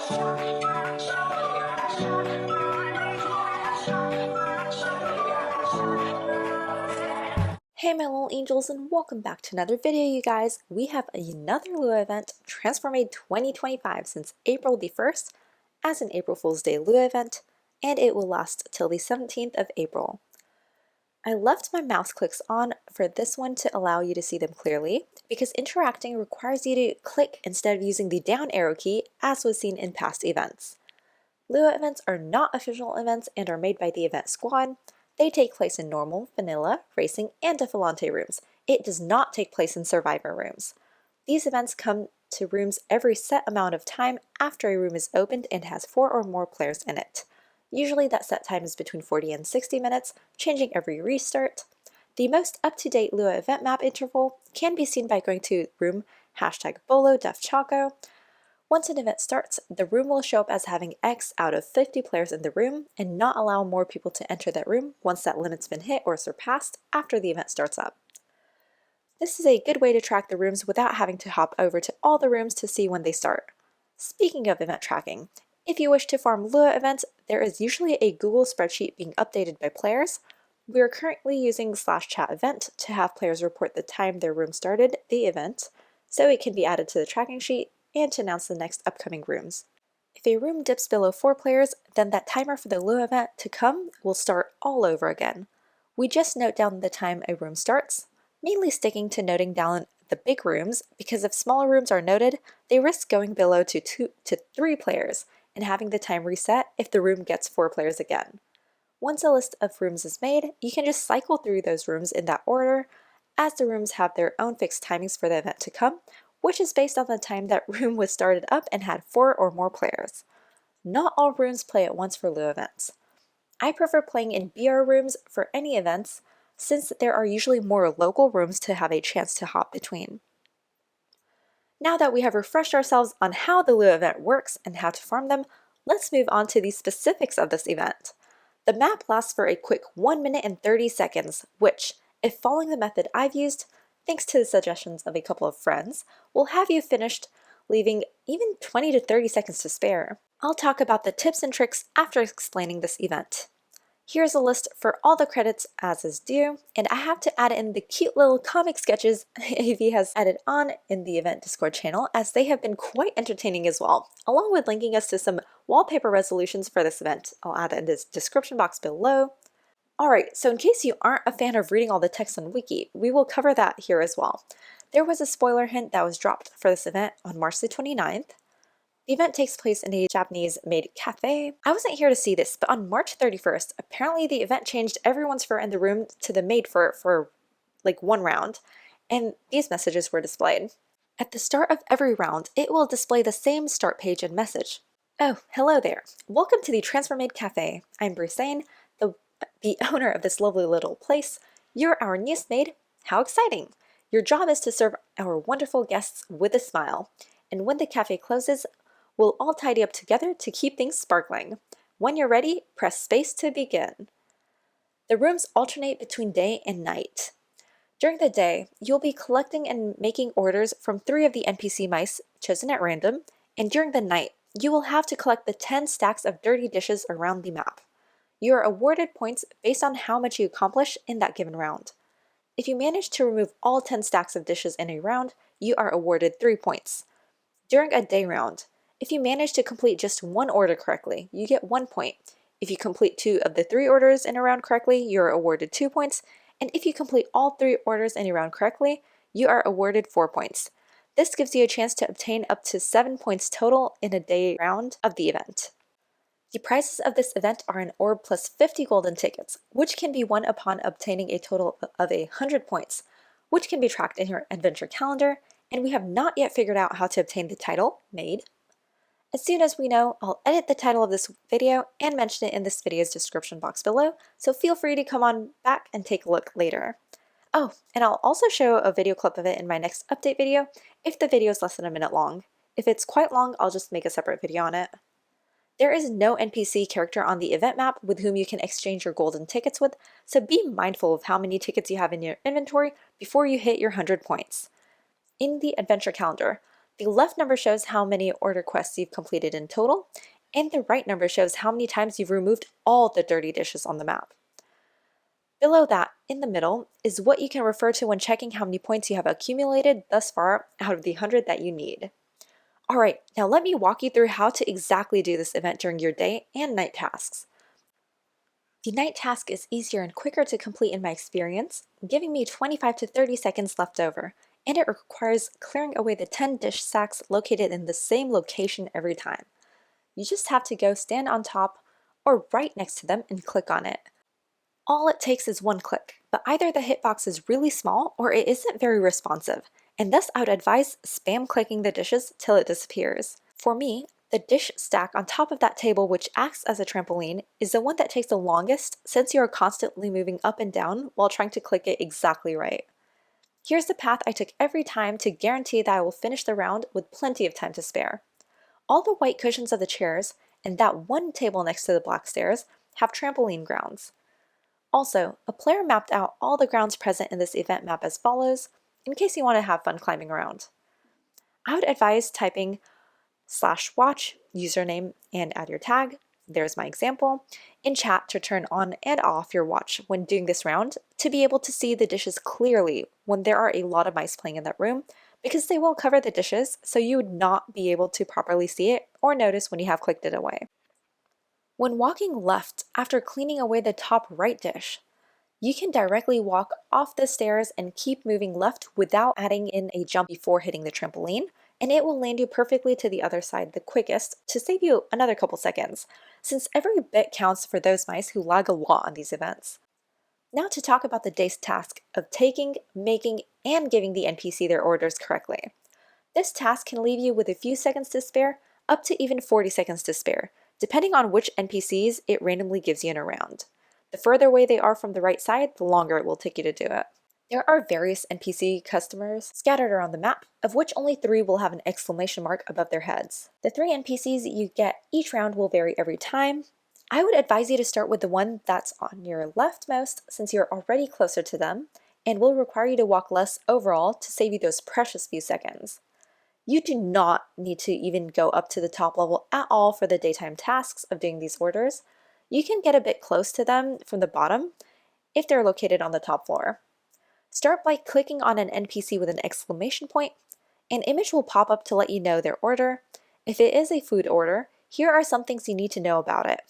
Hey my little angels, and welcome back to another video, you guys. We have another Lua event, Transformaid 2025, since April the 1st as an April Fool's Day Lua event, and it will last till the 17th of April. I left my mouse clicks on for this one to allow you to see them clearly, because interacting requires you to click instead of using the down arrow key as was seen in past events. Lua events are not official events and are made by the event squad. They take place in normal, vanilla, racing, and Defilante rooms. It does not take place in survivor rooms. These events come to rooms every set amount of time after a room is opened and has 4 or more players in it. Usually that set time is between 40 and 60 minutes, changing every restart. The most up-to-date Lua event map interval can be seen by going to room #BoloDefChaco. Once an event starts, the room will show up as having X out of 50 players in the room and not allow more people to enter that room once that limit's been hit or surpassed after the event starts up. This is a good way to track the rooms without having to hop over to all the rooms to see when they start. Speaking of event tracking, if you wish to farm Lua events, there is usually a Google spreadsheet being updated by players. We are currently using /chat event to have players report the time their room started the event, so it can be added to the tracking sheet and to announce the next upcoming rooms. If a room dips below 4 players, then that timer for the Lua event to come will start all over again. We just note down the time a room starts, mainly sticking to noting down the big rooms, because if smaller rooms are noted, they risk going below to 2 to 3 players and having the time reset if the room gets 4 players again. Once a list of rooms is made, you can just cycle through those rooms in that order, as the rooms have their own fixed timings for the event to come, which is based on the time that room was started up and had 4 or more players. Not all rooms play at once for Lua events. I prefer playing in BR rooms for any events, since there are usually more local rooms to have a chance to hop between. Now that we have refreshed ourselves on how the Lua event works and how to farm them, let's move on to the specifics of this event. The map lasts for a quick 1 minute and 30 seconds, which, if following the method I've used, thanks to the suggestions of a couple of friends, will have you finished, leaving even 20 to 30 seconds to spare. I'll talk about the tips and tricks after explaining this event. Here's a list for all the credits as is due, and I have to add in the cute little comic sketches AV has added on in the event Discord channel, as they have been quite entertaining as well, along with linking us to some wallpaper resolutions for this event. I'll add that in the description box below. Alright, so in case you aren't a fan of reading all the text on Wiki, we will cover that here as well. There was a spoiler hint that was dropped for this event on March the 29th. The event takes place in a Japanese Maid cafe. I wasn't here to see this, but on March 31st, apparently the event changed everyone's fur in the room to the Maid fur for like 1 round, and these messages were displayed. At the start of every round, it will display the same start page and message. Oh, hello there. Welcome to the Transformaid cafe. I'm Brisane, the owner of this lovely little place. You're our newest maid. How exciting! Your job is to serve our wonderful guests with a smile. And when the cafe closes, we'll all tidy up together to keep things sparkling. When you're ready, press space to begin. The rooms alternate between day and night. During the day, you'll be collecting and making orders from 3 of the NPC mice chosen at random, and during the night, you will have to collect the 10 stacks of dirty dishes around the map. You are awarded points based on how much you accomplish in that given round. If you manage to remove all 10 stacks of dishes in a round, you are awarded 3 points. During a day round, if you manage to complete just 1 order correctly, you get 1 point. If you complete 2 of the 3 orders in a round correctly, you are awarded 2 points, and if you complete all 3 orders in a round correctly, you are awarded 4 points. This gives you a chance to obtain up to 7 points total in a day round of the event. The prizes of this event are an orb plus 50 golden tickets, which can be won upon obtaining a total of 100 points, which can be tracked in your adventure calendar, and we have not yet figured out how to obtain the title, Maid. As soon as we know, I'll edit the title of this video and mention it in this video's description box below, so feel free to come on back and take a look later. Oh, and I'll also show a video clip of it in my next update video if the video is less than a minute long. If it's quite long, I'll just make a separate video on it. There is no NPC character on the event map with whom you can exchange your golden tickets with, so be mindful of how many tickets you have in your inventory before you hit your 100 points. In the adventure calendar, The left number shows how many order quests you've completed in total, and the right number shows how many times you've removed all the dirty dishes on the map. Below that, in the middle, is what you can refer to when checking how many points you have accumulated thus far out of the 100 that you need. Alright, now let me walk you through how to exactly do this event during your day and night tasks. The night task is easier and quicker to complete in my experience, giving me 25 to 30 seconds left over, and it requires clearing away the 10 dish stacks located in the same location every time. You just have to go stand on top or right next to them and click on it. All it takes is one click, but either the hitbox is really small or it isn't very responsive, and thus I would advise spam clicking the dishes till it disappears. For me, the dish stack on top of that table, which acts as a trampoline, is the one that takes the longest since you are constantly moving up and down while trying to click it exactly right. Here's the path I took every time to guarantee that I will finish the round with plenty of time to spare. All the white cushions of the chairs and that one table next to the black stairs have trampoline grounds. Also, a player mapped out all the grounds present in this event map as follows, in case you want to have fun climbing around. I would advise typing /watch, username, and add your tag, there's my example, in chat to turn on and off your watch when doing this round to be able to see the dishes clearly when there are a lot of mice playing in that room, because they will cover the dishes so you would not be able to properly see it or notice when you have clicked it away. When walking left after cleaning away the top right dish, you can directly walk off the stairs and keep moving left without adding in a jump before hitting the trampoline, and it will land you perfectly to the other side the quickest to save you another couple seconds, since every bit counts for those mice who lag a lot on these events. Now to talk about the day's task of taking, making, and giving the NPC their orders correctly. This task can leave you with a few seconds to spare, up to even 40 seconds to spare, depending on which NPCs it randomly gives you in a round. The further away they are from the right side, the longer it will take you to do it. There are various NPC customers scattered around the map, of which only 3 will have an exclamation mark above their heads. The 3 NPCs you get each round will vary every time. I would advise you to start with the one that's on your leftmost since you're already closer to them, and will require you to walk less overall to save you those precious few seconds. You do not need to even go up to the top level at all for the daytime tasks of doing these orders. You can get a bit close to them from the bottom if they're located on the top floor. Start by clicking on an NPC with an exclamation point. An image will pop up to let you know their order. If it is a food order, here are some things you need to know about it.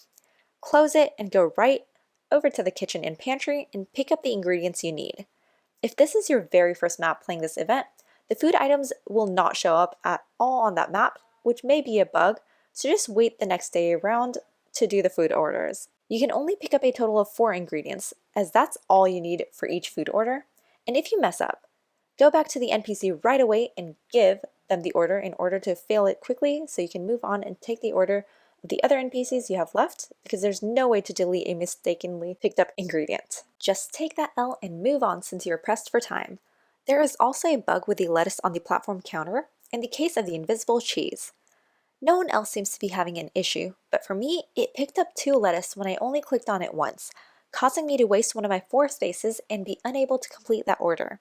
Close it and go right over to the kitchen and pantry and pick up the ingredients you need. If this is your very first map playing this event, the food items will not show up at all on that map, which may be a bug, so just wait the next day around to do the food orders. You can only pick up a total of 4 ingredients, as that's all you need for each food order, and if you mess up, go back to the NPC right away and give them the order in order to fail it quickly so you can move on and take the order of the other NPCs you have left, because there's no way to delete a mistakenly picked up ingredient. Just take that L and move on since you're pressed for time. There is also a bug with the lettuce on the platform counter in the case of the invisible cheese. No one else seems to be having an issue, but for me, it picked up 2 lettuce when I only clicked on it once, causing me to waste one of my 4 spaces and be unable to complete that order.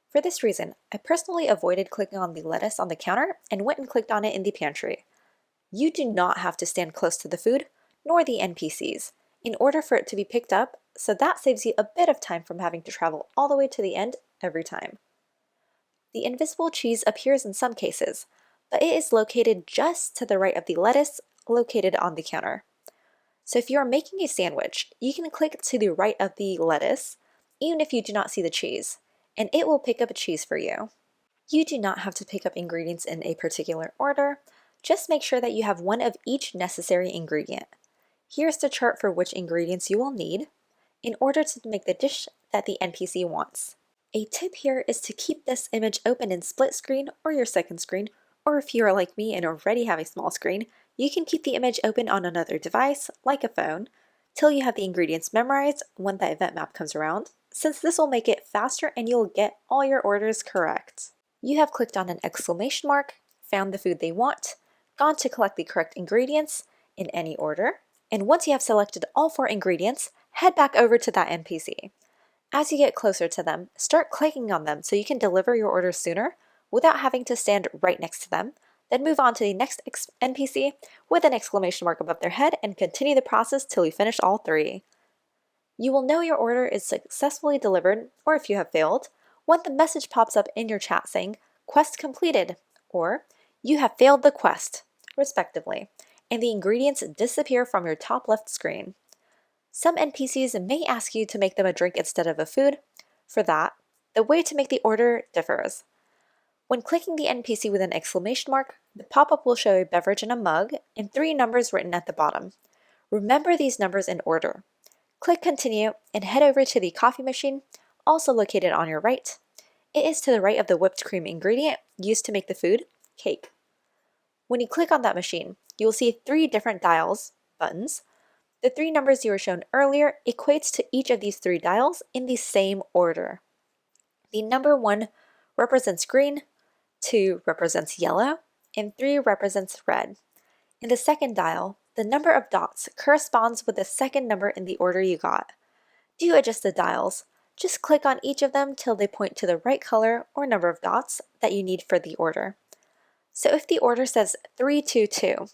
For this reason, I personally avoided clicking on the lettuce on the counter and went and clicked on it in the pantry. You do not have to stand close to the food, nor the NPCs, in order for it to be picked up, so that saves you a bit of time from having to travel all the way to the end every time. The invisible cheese appears in some cases, but it is located just to the right of the lettuce located on the counter. So if you are making a sandwich, you can click to the right of the lettuce, even if you do not see the cheese, and it will pick up a cheese for you. You do not have to pick up ingredients in a particular order, just make sure that you have one of each necessary ingredient. Here's the chart for which ingredients you will need in order to make the dish that the NPC wants. A tip here is to keep this image open in split screen or your second screen, or if you are like me and already have a small screen, you can keep the image open on another device, like a phone, till you have the ingredients memorized when the event map comes around, since this will make it faster and you'll get all your orders correct. You have clicked on an exclamation mark, found the food they want, gone to collect the correct ingredients in any order, and once you have selected all 4 ingredients, head back over to that NPC. As you get closer to them, start clicking on them so you can deliver your order sooner without having to stand right next to them, then move on to the next NPC with an exclamation mark above their head and continue the process till you finish all 3. You will know your order is successfully delivered, or if you have failed, when the message pops up in your chat saying, "Quest completed," or "You have failed the quest," respectively, and the ingredients disappear from your top left screen. Some NPCs may ask you to make them a drink instead of a food. For that, the way to make the order differs. When clicking the NPC with an exclamation mark, the pop-up will show a beverage in a mug and 3 numbers written at the bottom. Remember these numbers in order. Click Continue and head over to the coffee machine, also located on your right. It is to the right of the whipped cream ingredient used to make the food, cake. When you click on that machine, you will see 3 different dials, buttons. The 3 numbers you were shown earlier equates to each of these 3 dials in the same order. The number 1 represents green, 2 represents yellow, and 3 represents red. In the second dial, the number of dots corresponds with the second number in the order you got. Do adjust the dials. Just click on each of them till they point to the right color or number of dots that you need for the order. So if the order says 322,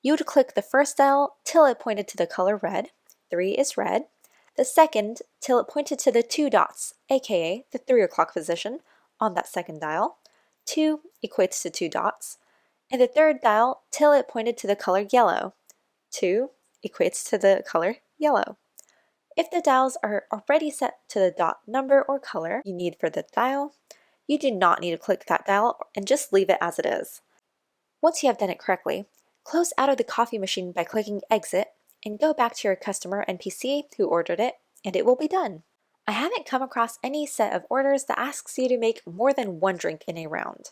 you would click the first dial till it pointed to the color red, 3 is red, the second till it pointed to the 2 dots, aka the 3 o'clock position, on that second dial, 2 equates to 2 dots, and the third dial till it pointed to the color yellow, 2 equates to the color yellow. If the dials are already set to the dot number or color you need for the dial, you do not need to click that dial and just leave it as it is. Once you have done it correctly, close out of the coffee machine by clicking Exit and go back to your customer NPC who ordered it, and it will be done. I haven't come across any set of orders that asks you to make more than 1 drink in a round.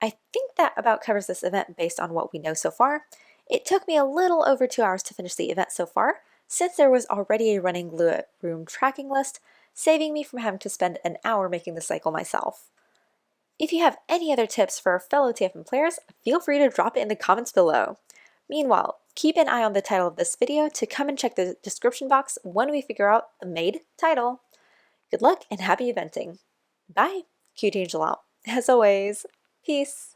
I think that about covers this event based on what we know so far. It took me a little over 2 hours to finish the event so far, since there was already a running Lua room tracking list, saving me from having to spend an hour making the cycle myself. If you have any other tips for our fellow TFM players, feel free to drop it in the comments below. Meanwhile, keep an eye on the title of this video to come and check the description box when we figure out the Maid title. Good luck and happy eventing. Bye! QTAngel out. As always, peace!